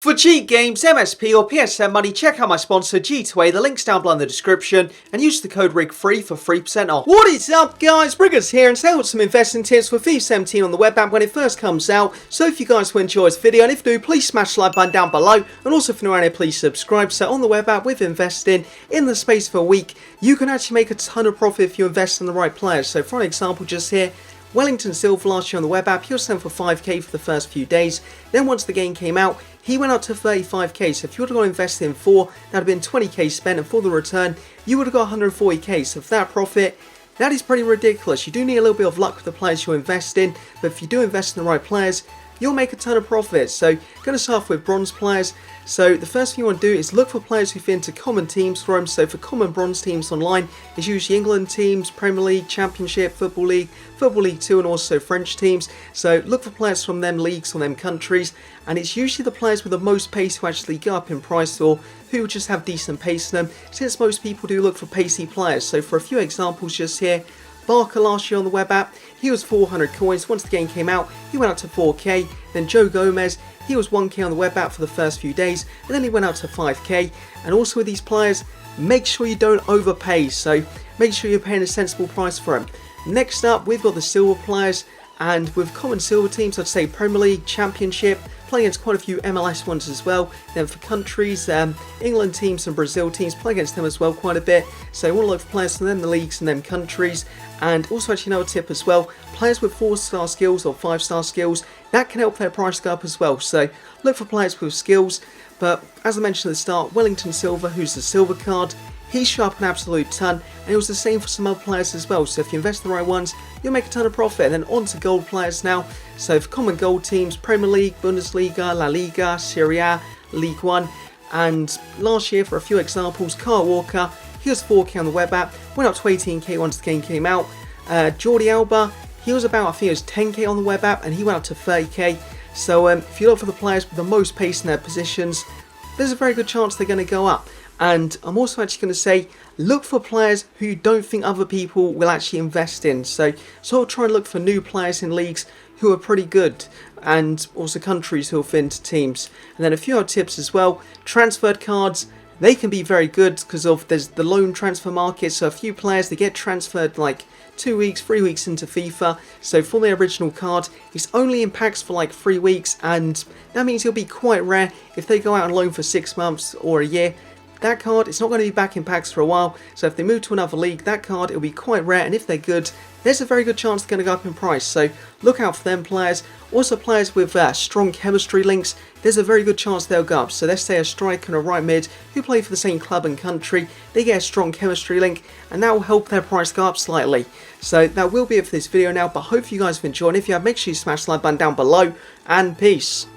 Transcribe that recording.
For cheat games, MSP or PSN money, check out my sponsor G2A, the link's down below in the description, and use the code RIGFREE for 3% off. What is up guys, Riggers here, and today I've got some investing tips for FIFA 17 on the web app when it first comes out. So if you guys will enjoy this video, and if you do, please smash the like button down below, and also if you're not around here, please subscribe. So on the web app, with investing, in the space of a week, you can actually make a ton of profit if you invest in the right players. So for an example just here, Wellington Silva last year on the web app, he was selling for 5k for the first few days. Then once the game came out, he went up to 35k. So if you would have got invested in 4, that would have been 20k spent, and for the return, you would have got 140k. So for that profit, that is pretty ridiculous. You do need a little bit of luck with the players you invest in, but if you do invest in the right players, you'll make a ton of profit. So going to start off with bronze players. So the first thing you want to do is look for players who fit into common teams for them. So for common bronze teams online, it's usually England teams, Premier League, Championship, Football League 2, and also French teams. So look for players from them leagues, from them countries, and it's usually the players with the most pace who actually go up in price, or who just have decent pace in them, since most people do look for pacey players. So for a few examples just here, Barker last year on the web app, he was 400 coins. Once the game came out, he went up to 4k. Then Joe Gomez, he was 1k on the web app for the first few days, and then he went up to 5k. And also with these players, make sure you don't overpay, so make sure you're paying a sensible price for them. Next up, we've got the silver players, and with common silver teams, I'd say Premier League, Championship, play against quite a few MLS ones as well. Then for countries, England teams and Brazil teams, play against them as well quite a bit. So you want to look for players from them, the leagues and them countries. And also actually another tip as well, players with 4-star skills or 5-star skills, that can help their price go up as well. So look for players with skills. But as I mentioned at the start, Wellington Silva, who's the silver card, he's shot up an absolute ton, and it was the same for some other players as well. So if you invest in the right ones, you'll make a ton of profit. And then on to gold players now. So for common gold teams, Premier League, Bundesliga, La Liga, Serie A, League One. And last year, for a few examples, Kyle Walker, he was 4k on the web app, went up to 18k once the game came out. Jordi Alba, he was about, I think it was 10k on the web app, and he went up to 30k. So if you look for the players with the most pace in their positions, there's a very good chance they're going to go up. And I'm also actually going to say, look for players who you don't think other people will actually invest in. So sort of try and look for new players in leagues who are pretty good, and also countries who will fit into teams. And then a few other tips as well. Transferred cards, they can be very good because of there's the loan transfer market. So a few players, they get transferred like 2 weeks, 3 weeks into FIFA. So for the original card, it's only in packs for like 3 weeks, and that means it'll be quite rare if they go out on loan for 6 months or a year. That card, it's not going to be back in packs for a while, so if they move to another league, that card, it'll be quite rare, and if they're good, there's a very good chance they're going to go up in price, so look out for them players. Also players with strong chemistry links, there's a very good chance they'll go up. So let's say a striker and a right mid who play for the same club and country, they get a strong chemistry link, and that will help their price go up slightly. So that will be it for this video now, but I hope you guys have enjoyed, and if you have, make sure you smash the like button down below, and peace.